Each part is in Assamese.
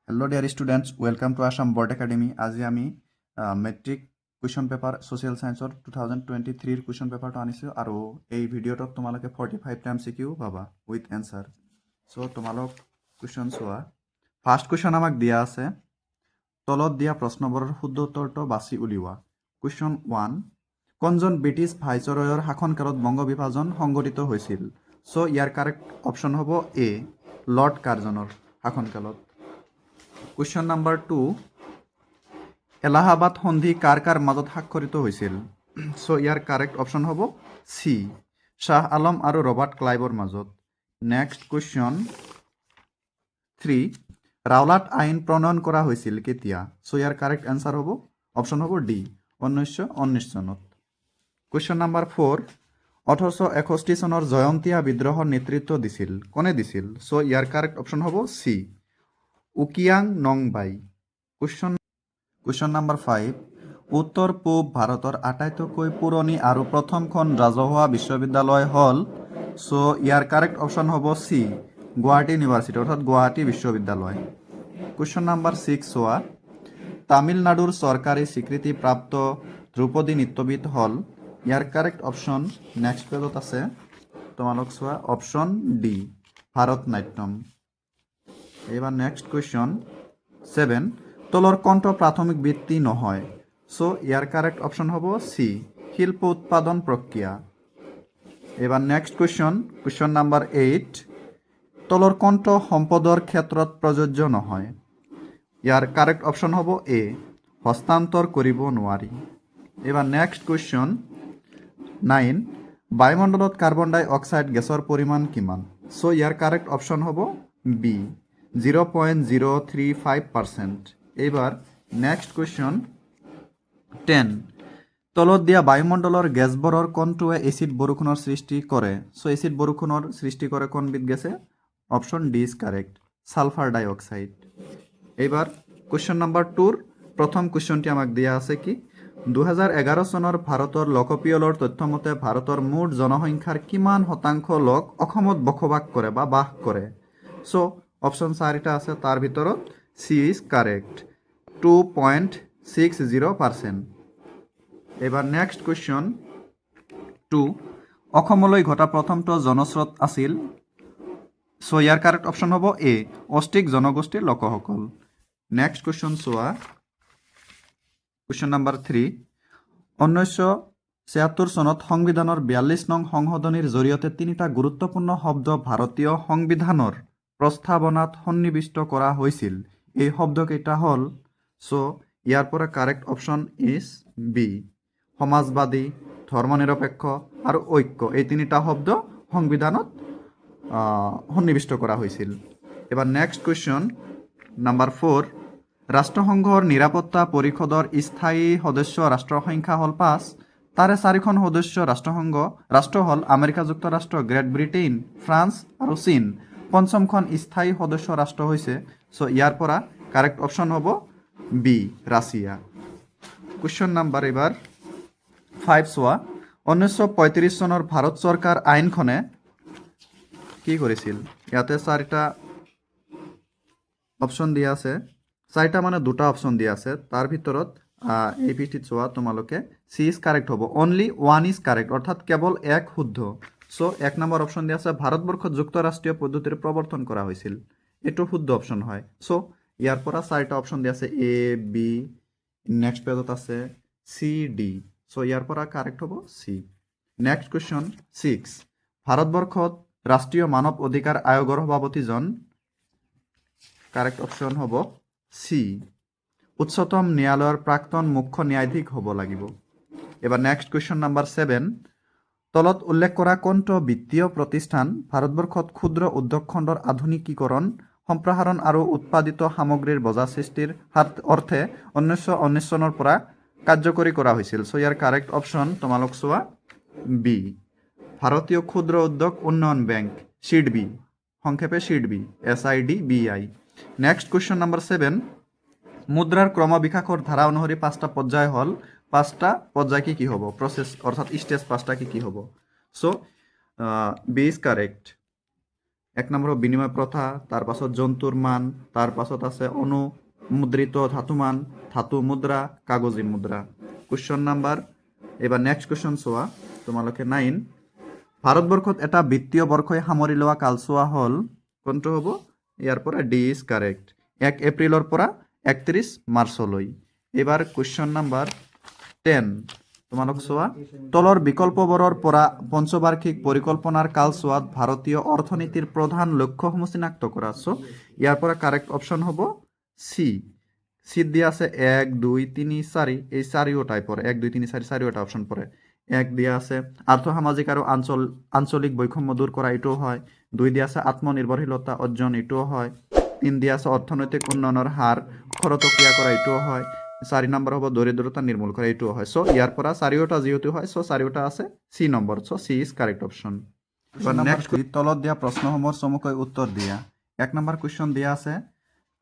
Hello dear students, welcome to Assam Board Academy. আজি আমি মেট্ৰিক কুৱেশ্যন পেপাৰ ছ'চিয়েল ছায়েন্সৰ 2023 কুৱেশ্যন পেপাৰটো আনিছোঁ আৰু এই ভিডিঅ'টোত তোমালোকে 45 টাইম চিকিউ পাবা উইথ এনচাৰ। চ' তোমালোক কুৱেশ্যন চোৱা। ফাৰ্ষ্ট কুৱেশ্যন আমাক দিয়া আছে, তলত দিয়া প্ৰশ্নবোৰৰ শুদ্ধ উত্তৰটো বাছি উলিওৱা। কুৱেশ্যন 1, কোনজন ব্ৰিটিছ ভাইচৰয়ৰ শাসনকালত বংগ বিভাজন সংঘটিত হৈছিল? চ' ইয়াৰ কাৰেক্ট অপশ্যন হ'ব এ, লৰ্ড কাৰ্জনৰ শাসনকালত। কুৱেশ্যন নাম্বাৰ 2, এলাহাবাদ সন্ধি কাৰ কাৰ মাজত স্বাক্ষৰিত হৈছিল? চ' ইয়াৰ কাৰেক্ট অপশ্যন হ'ব চি, শ্বাহ আলম আৰু ৰবাৰ্ট ক্লাইভৰ মাজত। নেক্সট কুৱেশ্যন 3, ৰাওলাট আইন প্ৰণয়ন কৰা হৈছিল কেতিয়া? চ' ইয়াৰ কাৰেক্ট এনচাৰ হ'ব অপশ্যন হ'ব ডি, 1919 চনত। কুৱেশ্যন নাম্বাৰ 4, 1861 চনৰ জয়ন্তীয়া বিদ্ৰোহৰ নেতৃত্ব দিছিল কোনে দিছিল? চ' ইয়াৰ কাৰেক্ট অপশ্যন হ'ব চি, উকিয়াং নংবাই। কুৱেশ্যন নাম্বাৰ 5, উত্তৰ পূব ভাৰতৰ আটাইতকৈ পুৰণি আৰু প্ৰথমখন ৰাজহুৱা বিশ্ববিদ্যালয় হ'ল? চ' ইয়াৰ কাৰেক্ট অপশ্যন হ'ব চি, গুৱাহাটী ইউনিভাৰ্চিটি অৰ্থাৎ গুৱাহাটী বিশ্ববিদ্যালয়। কুৱেশ্যন নাম্বাৰ 6 চোৱা, তামিলনাডুৰ চৰকাৰী স্বীকৃতিপ্ৰাপ্ত ধ্ৰুপদী নৃত্যবিধ হ'ল? ইয়াৰ কাৰেক্ট অপশ্যন নেক্সট পেজত আছে, তোমালোক চোৱা, অপশ্যন ডি, ভাৰত নাট্যম। এবাৰ নেক্সট কুৱেশ্যন 7, তলৰ কোনটো প্ৰাথমিক বৃত্তি নহয়? চ' ইয়াৰ কাৰেক্ট অপশ্যন হ'ব চি, শিল্প উৎপাদন প্ৰক্ৰিয়া। এবাৰ নেক্সট কুৱেশ্যন নাম্বাৰ 8, তলৰ কোনটো সম্পদৰ ক্ষেত্ৰত প্ৰযোজ্য নহয়? ইয়াৰ কাৰেক্ট অপশ্যন হ'ব এ, হস্তান্তৰ কৰিব নোৱাৰি। এবাৰ নেক্সট কুৱেশ্যন 9, বায়ুমণ্ডলত কাৰ্বন ডাই অক্সাইড গেছৰ পৰিমাণ কিমান? চ' ইয়াৰ কাৰেক্ট অপশ্যন হ'ব বি, 0.035%। এইবাৰ নেক্সট কুৱেশ্যন 10, তলত দিয়া বায়ুমণ্ডলৰ গেছবোৰৰ কোনটোৱে এচিড বৰষুণৰ সৃষ্টি কৰে? চ' এচিড বৰষুণৰ সৃষ্টি কৰে কোনবিধ গেছে? Option D is correct, sulphur dioxide. এইবাৰ কুৱেশ্যন নাম্বাৰ 2ৰ প্ৰথম কুৱেশ্যনটি আমাক দিয়া আছে কি, 2011 চনৰ ভাৰতৰ লোকপিয়লৰ তথ্য মতে ভাৰতৰ মুঠ জনসংখ্যাৰ কিমান শতাংশ লোক অসমত বসবাস কৰে বা বাস কৰে? চ' অপশ্যন 4টা আছে, তাৰ ভিতৰত চি ইজ কাৰেক্ট, 2.60%। এবাৰ নেক্সট কুৱেশ্যন 2, অসমলৈ ঘটা প্ৰথমটো জনস্ৰোত আছিল? চ' ইয়াৰ কাৰেক্ট অপশ্যন হ'ব এ, অষ্ট্ৰিক জনগোষ্ঠীৰ লোকসকল। নেক্সট কুৱেশ্যন চোৱা, কুৱেশ্যন নাম্বাৰ 3, 1976 চনত সংবিধানৰ 42 নং সংশোধনীৰ জৰিয়তে 3টা গুৰুত্বপূৰ্ণ শব্দ ভাৰতীয় সংবিধানৰ প্ৰস্তাৱনাত সন্নিৱিষ্ট কৰা হৈছিল। এই শব্দকেইটা হ'ল? চ' ইয়াৰ পৰা কাৰেক্ট অপশ্যন ইজ বি, সমাজবাদী, ধৰ্মনিৰপেক্ষ আৰু ঐক্য। এই 3টা শব্দ সংবিধানত সন্নিৱিষ্ট কৰা হৈছিল। এবাৰ নেক্সট কুৱেশ্যন নাম্বাৰ 4, ৰাষ্ট্ৰসংঘৰ নিৰাপত্তা পৰিষদৰ স্থায়ী সদস্য ৰাষ্ট্ৰৰ সংখ্যা হ'ল 5, তাৰে 4খন সদস্য ৰাষ্ট্ৰ হ'ল আমেৰিকা যুক্তৰাষ্ট্ৰ, গ্ৰেট ব্ৰিটেইন, ফ্ৰান্স আৰু চীন। পঞ্চমখন স্থায়ী সদস্য ৰাষ্ট্ৰ হৈছে? চ' ইয়াৰ পৰা কাৰেক্ট অপশ্যন হ'ব বি, ৰাছিয়া। কুৱেশ্যন নাম্বাৰ এবাৰ 5 চোৱা, 1935 চনৰ ভাৰত চৰকাৰ আইনখনে কি কৰিছিল? ইয়াতে 4টা অপশ্যন দিয়া আছে, 4টা মানে 2টা অপশ্যন দিয়া আছে, তাৰ ভিতৰত এই পিঠিত চোৱা তোমালোকে, চি ইজ কাৰেক্ট হ'ব, অনলি 1 ইজ কাৰেক্ট অৰ্থাৎ কেৱল এক শুদ্ধ। চ' 1 নম্বৰ অপশ্যন দিয়া আছে, ভাৰতবৰ্ষত যুক্তৰাষ্ট্ৰীয় পদ্ধতিৰ প্ৰৱৰ্তন কৰা হৈছিল, এইটো শুদ্ধ অপশ্যন হয়। চ' ইয়াৰ পৰা 4টা অপশ্যন দিয়া আছে, এ, বি, নেক্সট পেজত আছে চি, ডি। চ' ইয়াৰ পৰা কাৰেক্ট হ'ব চি। নেক্সট কুৱেশ্যন 6, ভাৰতবৰ্ষত ৰাষ্ট্ৰীয় মানৱ অধিকাৰ আয়োগৰ সভাপতিজন? কাৰেক্ট অপশ্যন হ'ব চি, উচ্চতম ন্যায়ালয়ৰ প্ৰাক্তন মুখ্য ন্যায়াধীশ হ'ব লাগিব। এবাৰ নেক্সট কুৱেশ্যন নাম্বাৰ 7, তলত উল্লেখ কৰা কোনটো বিত্তীয় প্ৰতিষ্ঠান ভাৰতবৰ্ষত ক্ষুদ্ৰ উদ্যোগ খণ্ডৰ আধুনিকীকৰণ, সম্প্ৰসাৰণ আৰু উৎপাদিত সামগ্ৰীৰ বজাৰ সৃষ্টিৰ অৰ্থে 1919 চনৰ পৰা কাৰ্যকৰী কৰা হৈছিল? চ' ইয়াৰ কাৰেক্ট অপশ্যন তোমালোক চোৱা, বি, ভাৰতীয় ক্ষুদ্ৰ উদ্যোগ উন্নয়ন বেংক, সিডবি, সংক্ষেপে SIDBI, SIDBI। Next question number 7, মুদ্ৰাৰ ক্ৰমবিকাশৰ ধাৰা অনুসৰি 5টা পৰ্যায় হ'ল? 5টা পৰ্যায় কি হ'ব? প্ৰচেছ অৰ্থাৎ ষ্টেজ 5টা কি হ'ব? চ' বি ইজ কাৰেক্ট। এক নম্বৰ বিনিময় প্ৰথা, তাৰ পাছত জন্তুৰ মান, তাৰ পাছত আছে অনুমুদ্ৰিত ধাতুমান, ধাতু মুদ্ৰা, কাগজী মুদ্ৰা। কুৱেশ্যন নাম্বাৰ, এবাৰ নেক্সট কুৱেশ্যন চোৱা তোমালোকে 9। ভাৰতবৰ্ষত এটা বিত্তীয় বৰ্ষই সামৰি লোৱা কালচোৱা হ'ল কোনটো হ'ব? ইয়াৰ পৰা ডি ইজ কাৰেক্ট। 1 এপ্ৰিলৰ পৰা 31 মাৰ্চলৈ। এইবাৰ কুৱেশ্যন নাম্বাৰ 10 তোমালোক চোৱা, তলৰ বিকল্পবোৰৰ পৰা পঞ্চবাৰ্ষিক পৰিকল্পনাৰ কালচোৱাত ভাৰতীয় অৰ্থনীতিৰ প্ৰধান লক্ষ্যসমূহ চিনাক্ত কৰা। চ' ইয়াৰ পৰা কাৰেক্ট অপশ্যন হ'ব চি। চিত দিয়া আছে 1 2 3 4, এই চাৰিও টাইপৰ 1 2 3 4 চাৰিওটা অপশ্যন পৰে। 1 দিয়া আছে আৰ্থসামাজিক আৰু আঞ্চলিক বৈষম্য দূৰ কৰা, এইটোও হয়। 2 দিয়া আছে আত্মনিৰ্ভৰশীলতা অৰ্জন, এইটোও হয়। 3 দিয়া আছে অৰ্থনৈতিক উন্নয়নৰ হাৰ খৰতকীয়া কৰা, এইটোও হয়। 4 নম্বৰ হ'ব দৰিদ্ৰতা নিৰ্মূল কৰা, এইটোও হয়। চ' ইয়াৰ পৰা চাৰিওটা যিহেতু হয়, চ' চাৰিওটা আছে C number. So' C is correct option. Next তলত দিয়া প্ৰশ্নসমূহৰ চমুকৈ উত্তৰ দিয়া। 1 নম্বৰ কুৱেশ্যন দিয়া আছে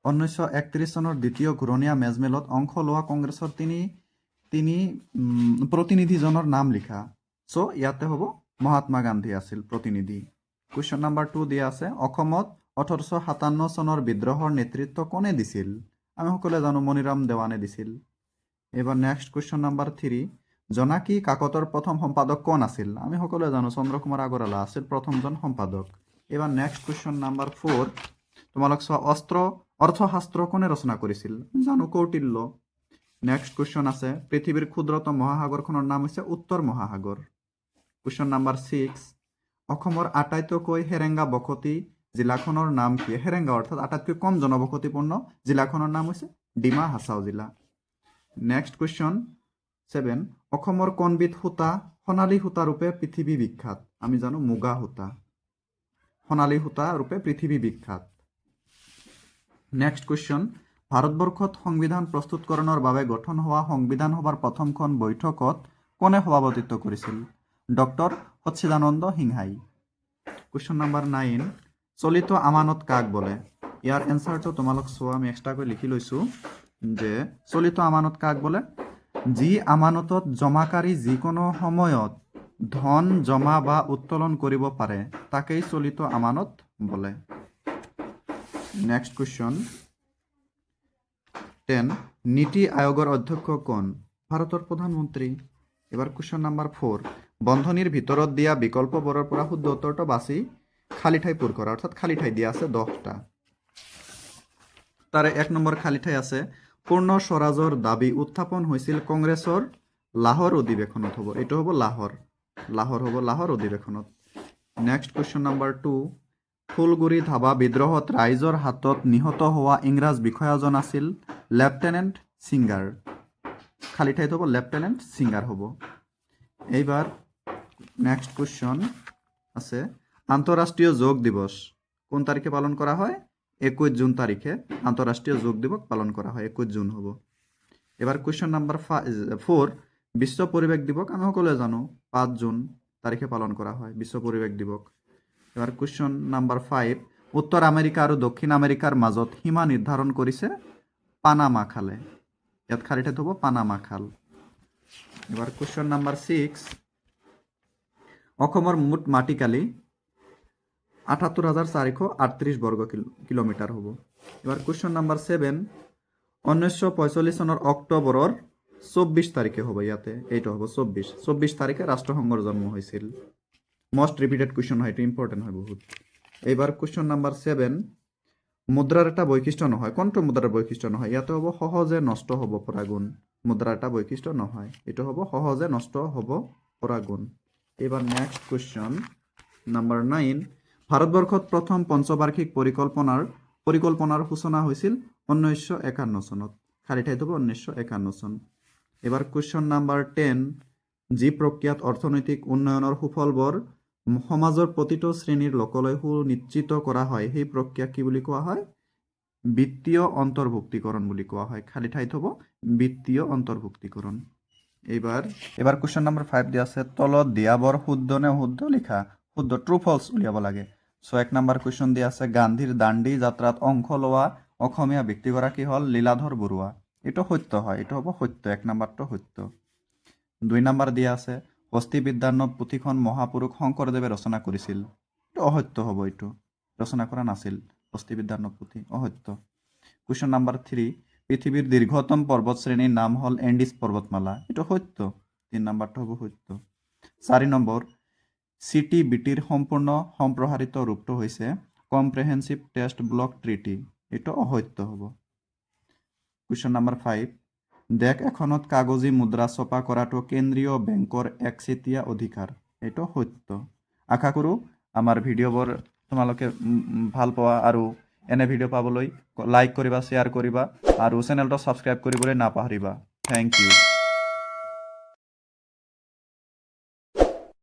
1931 চনৰ দ্বিতীয় ঘূৰণীয়া মেজমেলত অংশ লোৱা কংগ্ৰেছৰ তিনি প্ৰতিনিধিজনৰ নাম লিখা। চ' ইয়াতে হ'ব মহাত্মা গান্ধী আছিল প্ৰতিনিধি। কুৱেশ্যন নাম্বাৰ 2 দিয়া আছে অসমত 1857 চনৰ বিদ্ৰোহৰ নেতৃত্ব কোনে দিছিল? আমি সকলোৱে জানো মণিৰাম দেৱানে দিছিল। এবাৰ নেক্সট কুৱেশ্যন নাম্বাৰ 3, জোনাকী কাকতৰ প্ৰথম সম্পাদক কোন আছিল? আমি সকলোৱে জানো চন্দ্ৰকুমাৰ আগৰৱালা আছিল প্ৰথমজন সম্পাদক। এবাৰ নেক্সট কুৱেশ্যন নাম্বাৰ 4, তোমালোক চোৱা অৰ্থশাস্ত্ৰ কোনে ৰচনা কৰিছিল? জানো কৌটিল্য। নেক্সট কুৱেশ্যন আছে পৃথিৱীৰ ক্ষুদ্ৰতম মহাসাগৰখনৰ নাম হৈছে উত্তৰ মহাসাগৰ। কুৱেশ্যন নাম্বাৰ 6, অসমৰ আটাইতকৈ হেৰেংগা বসতি জিলাখনৰ নাম কি? হেৰেংগা অৰ্থাৎ আটাইতকৈ কম জনবসতিপূৰ্ণ জিলাখনৰ নাম হৈছে ডিমা হাছাও জিলা। নেক্সট কুৱেশ্যন 7, অসমৰ কোনবিধ সূতা সোণালী সূতা ৰূপে পৃথিৱী বিখ্যাত? আমি জানো মুগা সূতা সোণালী সূতা ৰূপে পৃথিৱী বিখ্যাত। নেক্সট কুৱেশ্যন, ভাৰতবৰ্ষত সংবিধান প্ৰস্তুতকৰণৰ বাবে গঠন হোৱা সংবিধান সভাৰ প্ৰথমখন বৈঠকত কোনে সভাপতিত্ব কৰিছিল? ডক্টৰ সচ্চিদানন্দ সিনহাই। কুৱেশ্যন নাম্বাৰ 9, চলিত আমানত কাক বোলে? ইয়াৰ এনচাৰটো তোমালোক চোৱা, আমি এক্সট্ৰাকৈ লিখি লৈছোঁ যে চলিত আমানত কাক বোলে? যি আমানতত জমাকাৰী যিকোনো সময়ত ধন জমা বা উত্তোলন কৰিব পাৰে তাকেই চলিত আমানত বোলে। নেক্সট কুৱেশ্যন 10, নীতি আয়োগৰ অধ্যক্ষ কোন? ভাৰতৰ প্ৰধানমন্ত্ৰী। এবাৰ কুৱেশ্যন নাম্বাৰ 4, বন্ধনীৰ ভিতৰত দিয়া বিকল্পবোৰৰ পৰা শুদ্ধ উত্তৰটো বাছি খালী ঠাই পূৰ কৰা, অৰ্থাৎ খালী ঠাই দিয়া আছে 10টা। তাৰে 1 নম্বৰ খালী ঠাই আছে পূৰ্ণ স্বৰাজৰ দাবী উত্থাপন হৈছিল কংগ্ৰেছৰ লাহোৰ অধিৱেশনত হ'ব। এইটো হ'ব লাহোৰ হ'ব লাহোৰ অধিৱেশনত। Next question number 2, Phulaguri Dhawa বিদ্ৰোহত ৰাইজৰ হাতত নিহত হোৱা ইংৰাজ বিষয়াজন আছিল লেফটেনেণ্ট ছিংগাৰ। খালী ঠাইত হ'ব লেফটেনেণ্ট ছিংগাৰ হ'ব। এইবাৰ নেক্সট কুৱেশ্যন আছে আন্তঃৰাষ্ট্ৰীয় যোগ দিৱস কোন তাৰিখে পালন কৰা হয়? 21 জুন তাৰিখে আন্তঃৰাষ্ট্ৰীয় যোগ দিৱস পালন কৰা হয়, 21 জুন হ'ব। এবাৰ কুৱেশ্যন নাম্বাৰ 4, বিশ্ব পৰিৱেশ দিৱস আমি সকলোৱে জানো 5 জুন তাৰিখে পালন কৰা হয় বিশ্ব পৰিৱেশ দিৱস। এবাৰ কুৱেশ্যন নাম্বাৰ 5, উত্তৰ আমেৰিকা আৰু দক্ষিণ আমেৰিকাৰ মাজত সীমা নিৰ্ধাৰণ কৰিছে পানামা খালে। ইয়াত খালী ঠাইত হ'ব পানামা খাল। এবাৰ কুৱেশ্যন নাম্বাৰ 6, অসমৰ মুঠ মাটিকালি ৭৮,৪৩৮ বৰ্গ কিলোমিটাৰ হ'ব। এবাৰ কুৱেশ্যন নাম্বাৰ 7, 1945 চনৰ অক্টোবৰৰ 24 তাৰিখে হ'ব। ইয়াতে এইটো হ'ব 24 তাৰিখে ৰাষ্ট্ৰসংঘৰ জন্ম হৈছিল। মষ্ট ৰিপিটেড কুৱেশ্যন হয়, এইটো ইম্পৰ্টেণ্ট হয় বহুত। এইবাৰ কুৱেশ্যন নাম্বাৰ 7, মুদ্ৰাৰ এটা বৈশিষ্ট্য নহয়। কোনটো মুদ্ৰাৰ বৈশিষ্ট্য নহয়? ইয়াতে হ'ব সহজে নষ্ট হ'ব পৰা গুণ। মুদ্ৰাৰ এটা বৈশিষ্ট্য নহয়, এইটো হ'ব সহজে নষ্ট হ'ব পৰা গুণ। এইবাৰ নেক্সট কুৱেশ্যন নাম্বাৰ 9, ভাৰতবৰ্ষত প্ৰথম পঞ্চবাৰ্ষিক পৰিকল্পনাৰ সূচনা হৈছিল 1951 চনত। খালী ঠাইত হ'ব 1951 চন। এবাৰ কুৱেশ্যন নাম্বাৰ 10, যি প্ৰক্ৰিয়াত অৰ্থনৈতিক উন্নয়নৰ সুফলবোৰ সমাজৰ প্ৰতিটো শ্ৰেণীৰ লোকলৈ সুনিশ্চিত কৰা হয় সেই প্ৰক্ৰিয়া কি বুলি কোৱা হয়? বিত্তীয় অন্তৰ্ভুক্তিকৰণ বুলি কোৱা হয়। খালী ঠাইত হ'ব বিত্তীয় অন্তৰ্ভুক্তিকৰণ। এইবাৰ কুৱেশ্যন নাম্বাৰ 5 দিয়া আছে তলত দিয়াবোৰ শুদ্ধ নে অশুদ্ধ লিখা। শুদ্ধ ট্ৰু ফলছ উলিয়াব লাগে। চ' 1 নম্বৰ কুৱেশ্যন দিয়া আছে গান্ধীৰ দাণ্ডী যাত্ৰাত অংশ লোৱা অসমীয়া ব্যক্তিগৰাকী হ'ল লীলাধৰ বৰুৱা। এইটো সত্য হয়, এইটো হ'ব সত্য, 1 নম্বৰটো সত্য। 2 নম্বৰ দিয়া আছে হস্তি বিদ্যাৰ্ণৱ পুথিখন মহাপুৰুষ শংকৰদেৱে ৰচনা কৰিছিল। এইটো অসত্য হ'ব এইটো। ৰচনা কৰা নাছিল বস্তিবিদ্যাৰ নপুথি অসত্য কুৱেশ্যন নাম্বাৰ 3 পৃথিৱীৰ দীৰ্ঘতম পৰ্বত শ্ৰেণীৰ নাম হ'ল এণ্ডিছ পৰ্বতমালা এইটো সত্য 3 নম্বৰটো হ'ব সত্য 4 নম্বৰ CTBTৰ সম্পূৰ্ণ সম্প্ৰসাৰিত ৰূপটো হৈছে কম্প্ৰেহেনচিভ টেক্সট ব্লক ট্ৰিটি এইটো অসত্য হ'ব কুৱেশ্যন নাম্বাৰ 5 দেশ এখনত কাগজী মুদ্ৰা ছপা কৰাটো কেন্দ্ৰীয় বেংকৰ একচেটিয়া অধিকাৰ এইটো সত্য আশা কৰোঁ আমাৰ ভিডিঅ'বোৰ তোমালোকে ভাল পোৱা আৰু এনে ভিডিঅ' পাবলৈ লাইক কৰিবা শ্বেয়াৰ কৰিবা আৰু চেনেলটো ছাবস্ক্ৰাইব কৰিবলৈ নাপাহৰিবা থেংক ইউ